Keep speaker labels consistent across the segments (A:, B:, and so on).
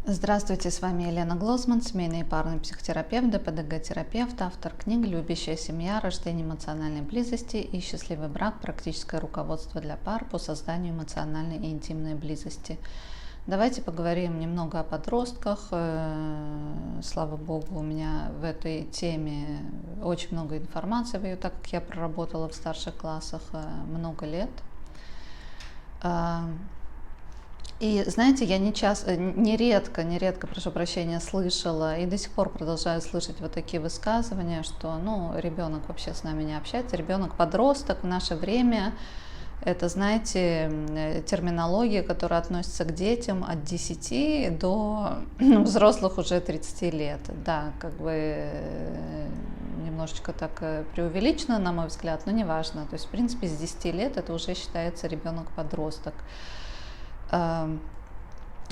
A: Здравствуйте, с вами Елена Глозман, семейный и парный психотерапевт, ДПДГ-терапевт, автор книг «Любящая семья. Рождение эмоциональной близости» и «Счастливый брак. Практическое руководство для пар по созданию эмоциональной и интимной близости». Давайте поговорим немного о подростках. Слава богу, у меня в этой теме очень много информации, так как я проработала в старших классах много лет. И знаете, я нередко, прошу прощения, слышала и до сих пор продолжаю слышать вот такие высказывания, что ребенок вообще с нами не общается, ребенок-подросток в наше время. Это, знаете, терминология, которая относится к детям от 10 до взрослых уже 30 лет. Да, как бы немножечко так преувеличено, на мой взгляд, но неважно. То есть, в принципе, с 10 лет это уже считается ребенок-подросток.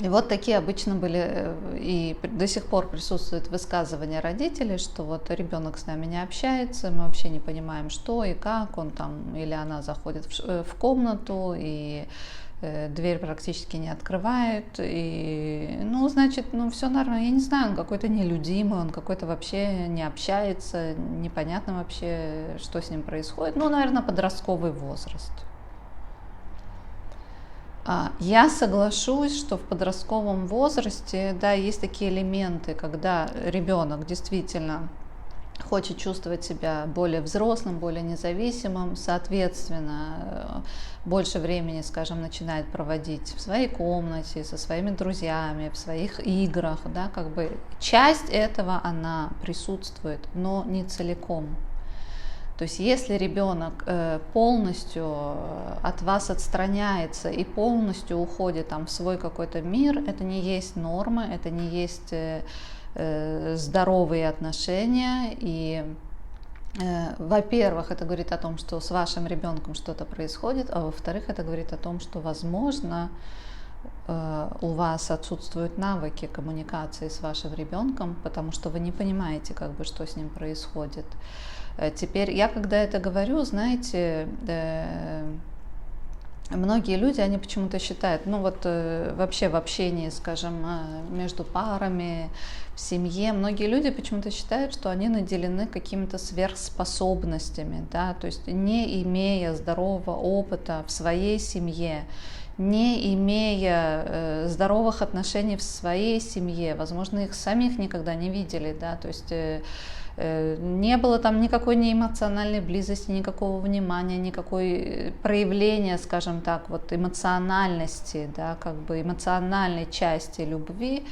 A: И вот такие обычно были, и до сих пор присутствуют высказывания родителей, что вот ребенок с нами не общается, мы вообще не понимаем, что и как, он там или она заходит в комнату, и дверь практически не открывает, и, значит, все нормально, я не знаю, он какой-то нелюдимый, он какой-то вообще не общается, непонятно вообще, что с ним происходит, наверное, подростковый возраст. Я соглашусь, что в подростковом возрасте, да, есть такие элементы, когда ребенок действительно хочет чувствовать себя более взрослым, более независимым, соответственно, больше времени, скажем, начинает проводить в своей комнате, со своими друзьями, в своих играх, да, как бы часть этого она присутствует, но не целиком. То есть если ребенок полностью от вас отстраняется и полностью уходит там в свой какой-то мир, это не есть норма, это не есть здоровые отношения. И, во-первых, это говорит о том, что с вашим ребенком что-то происходит, а во-вторых, это говорит о том, что, возможно, у вас отсутствуют навыки коммуникации с вашим ребенком, потому что вы не понимаете, как бы, что с ним происходит. Теперь я, когда это говорю, знаете, многие люди, они почему-то считают, вообще в общении, скажем, между парами, в семье, многие люди почему-то считают, что они наделены какими-то сверхспособностями, да, то есть не имея здорового опыта в своей семье, не имея здоровых отношений в своей семье, возможно, их самих никогда не видели, да, то есть не было там никакой ни эмоциональной близости, никакого внимания, никакой проявления, скажем так, вот эмоциональности, да, как бы эмоциональной части любви.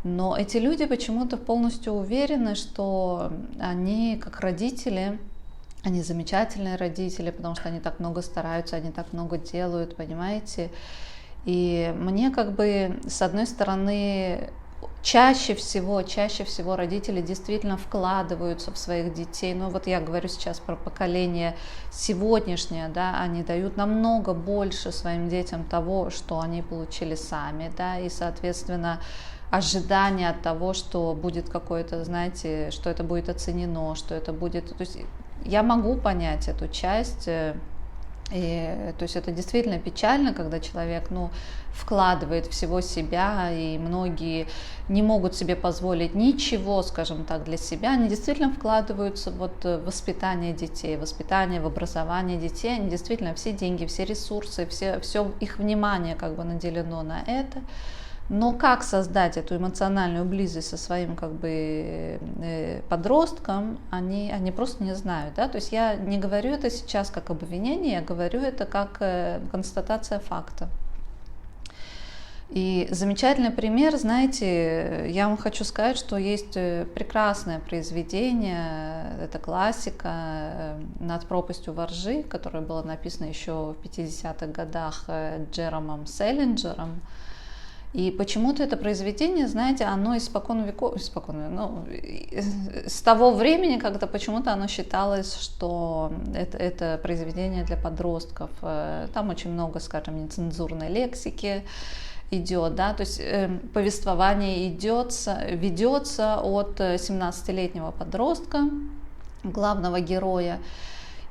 A: Но эти люди почему-то полностью уверены, что они как родители, они замечательные родители, потому что они так много стараются, они так много делают, понимаете. И мне как бы с одной стороны чаще всего родители действительно вкладываются в своих детей. Вот я говорю сейчас про поколение сегодняшнее, да, они дают намного больше своим детям того, что они получили сами, да, и, соответственно, ожидание от того, что будет какое-то, знаете, что это будет оценено, что это будет... То есть я могу понять эту часть. И, то есть это действительно печально, когда человек вкладывает всего себя, и многие не могут себе позволить ничего, скажем так, для себя. Они действительно вкладываются в воспитание детей, в образование детей. Они действительно все деньги, все ресурсы, все их внимание как бы наделено на это. Но как создать эту эмоциональную близость со своим как бы подростком, они просто не знают. Да? То есть я не говорю это сейчас как обвинение, я говорю это как констатация факта. И замечательный пример, знаете, я вам хочу сказать, что есть прекрасное произведение, это классика «Над пропастью во ржи», которое было написано еще в 50-х годах Джеромом Селлинджером. И почему-то это произведение, знаете, оно испокон веков, с того времени, когда почему-то оно считалось, что это произведение для подростков. Там очень много, скажем, нецензурной лексики идет, да, то есть повествование ведется от 17-летнего подростка, главного героя.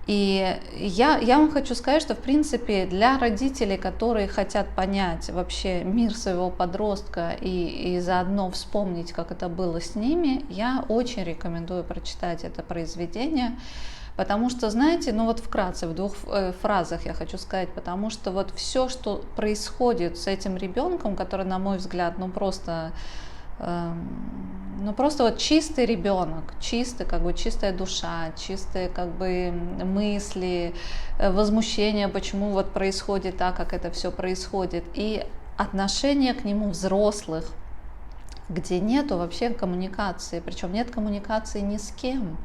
A: И я вам хочу сказать, что в принципе для родителей, которые хотят понять вообще мир своего подростка и заодно вспомнить, как это было с ними, я очень рекомендую прочитать это произведение. Потому что, знаете, ну вот вкратце, в двух фразах я хочу сказать, потому что вот все, что происходит с этим ребенком, который, на мой взгляд, ну просто вот чистый ребенок, чистый, как бы чистая душа, чистые как бы мысли, возмущение, почему вот происходит так, как это все происходит, и отношение к нему взрослых, где нету вообще коммуникации, причем нет коммуникации ни с кем.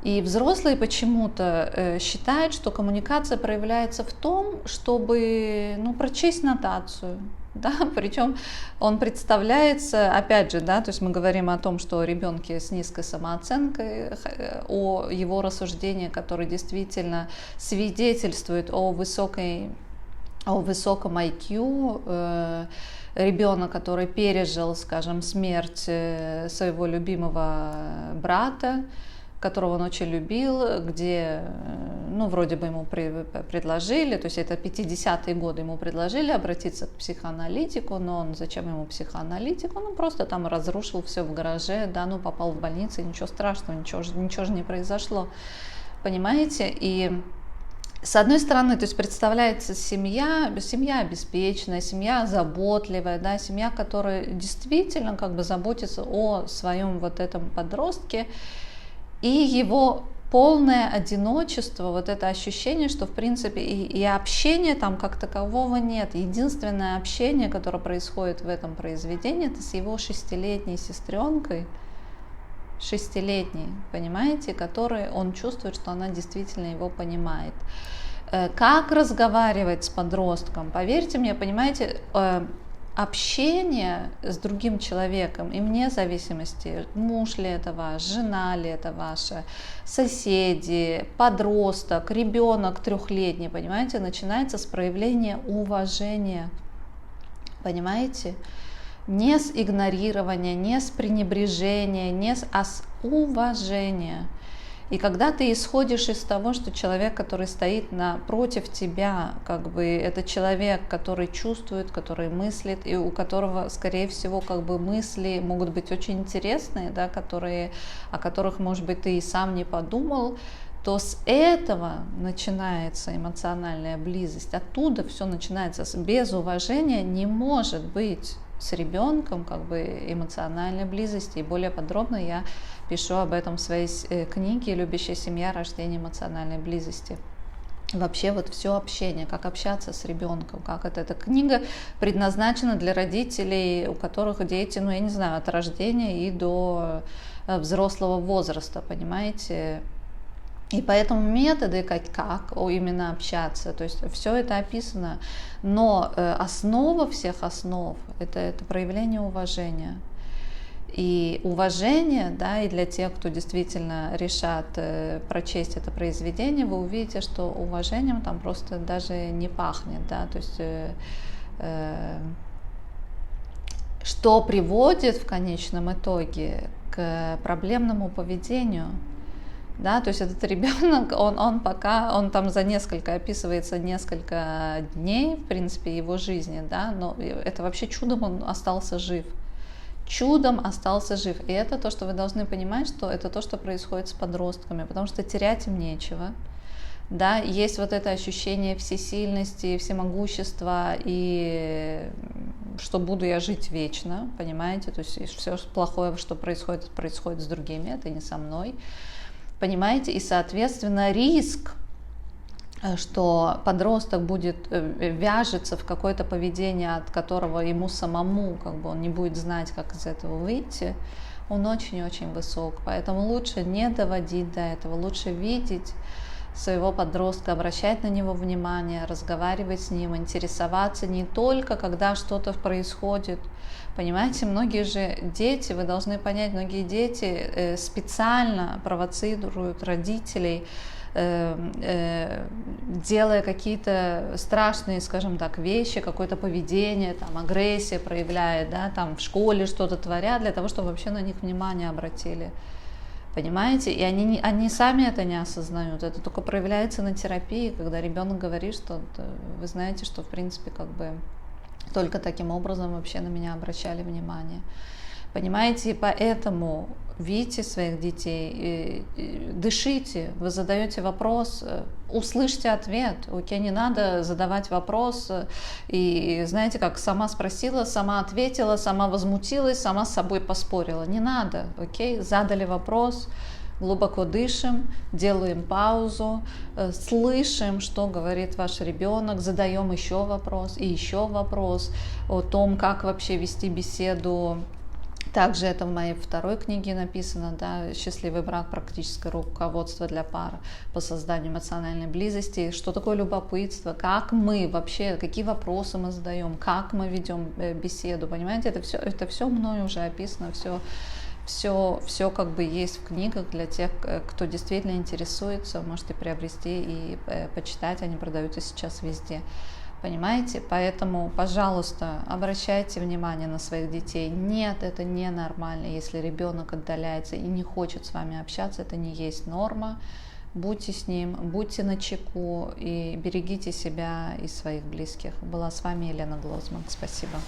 A: И взрослые почему-то считают, что коммуникация проявляется в том, чтобы прочесть нотацию. Да, причем он представляется, опять же, да, то есть мы говорим о том, что о ребенке с низкой самооценкой, о его рассуждении, которое действительно свидетельствует о высоком IQ, ребенок, который пережил, скажем, смерть своего любимого брата, которого он очень любил, где, вроде бы ему предложили, то есть это 50-е годы, ему предложили обратиться к психоаналитику, но он, зачем ему психоаналитик, он просто там разрушил все в гараже, да, попал в больницу, ничего страшного, ничего же не произошло, понимаете, и с одной стороны, то есть представляется семья обеспеченная, семья заботливая, да, семья, которая действительно как бы заботится о своем вот этом подростке, и его полное одиночество, вот это ощущение, что в принципе и общения там как такового нет. Единственное общение, которое происходит в этом произведении, это с его 6-летней сестренкой, 6-летней, понимаете, которой он чувствует, что она действительно его понимает. Как разговаривать с подростком? Поверьте мне, понимаете, общение с другим человеком, и вне зависимости, муж ли это ваш, жена ли это ваша, соседи, подросток, ребенок 3-летний, понимаете, начинается с проявления уважения, понимаете, не с игнорирования, не с пренебрежения, а с уважения. И когда ты исходишь из того, что человек, который стоит напротив тебя, как бы это человек, который чувствует, который мыслит, и у которого, скорее всего, как бы мысли могут быть очень интересные, да, о которых, может быть, ты и сам не подумал, то с этого начинается эмоциональная близость. Оттуда все начинается. Без уважения не может быть с ребенком как бы эмоциональной близости. И более подробно я пишу об этом в своей книге «Любящая семья. Рождение эмоциональной близости». Вообще вот все общение, как общаться с ребенком, как это. Эта книга предназначена для родителей, у которых дети, я не знаю, от рождения и до взрослого возраста, понимаете. И поэтому методы, как именно общаться, то есть все это описано, но основа всех основ – это проявление уважения. И уважение, да, и для тех, кто действительно решат прочесть это произведение, вы увидите, что уважением там просто даже не пахнет, да, то есть что приводит в конечном итоге к проблемному поведению. Да, то есть этот ребенок, он там описывается несколько дней, в принципе, его жизни, да, но это вообще чудом он остался жив. Чудом остался жив. И это то, что вы должны понимать, что это то, что происходит с подростками, потому что терять им нечего. Да, есть вот это ощущение всесильности, всемогущества, и что буду я жить вечно, понимаете, то есть все плохое, что происходит с другими, это не со мной. Понимаете, и, соответственно, риск, что подросток вяжется в какое-то поведение, от которого ему самому, как бы он не будет знать, как из этого выйти, он очень-очень высок. Поэтому лучше не доводить до этого, лучше видеть своего подростка, обращать на него внимание, разговаривать с ним, интересоваться не только, когда что-то происходит. Понимаете, многие же дети, вы должны понять, многие дети специально провоцируют родителей, делая какие-то страшные, скажем так, вещи, какое-то поведение, там, агрессия проявляет, да, там в школе что-то творят, для того, чтобы вообще на них внимание обратили. Понимаете? И они сами это не осознают. Это только проявляется на терапии, когда ребенок говорит, что вы знаете, что в принципе как бы только таким образом вообще на меня обращали внимание. Понимаете? И поэтому видите своих детей, дышите, вы задаете вопрос, услышьте ответ. Окей, не надо задавать вопрос и, знаете, как сама спросила, сама ответила, сама возмутилась, сама с собой поспорила. Не надо, окей? Задали вопрос, глубоко дышим, делаем паузу, слышим, что говорит ваш ребенок, задаем еще вопрос и еще вопрос о том, как вообще вести беседу. Также это в моей второй книге написано, да, «Счастливый брак. Практическое руководство для пар по созданию эмоциональной близости». Что такое любопытство, как мы вообще, какие вопросы мы задаем, как мы ведем беседу, понимаете, это все мною уже описано, все как бы есть в книгах для тех, кто действительно интересуется, можете приобрести и почитать, они продаются сейчас везде. Понимаете? Поэтому, пожалуйста, обращайте внимание на своих детей. Нет, это не нормально, если ребенок отдаляется и не хочет с вами общаться, это не есть норма. Будьте с ним, будьте начеку и берегите себя и своих близких. Была с вами Елена Глозман. Спасибо.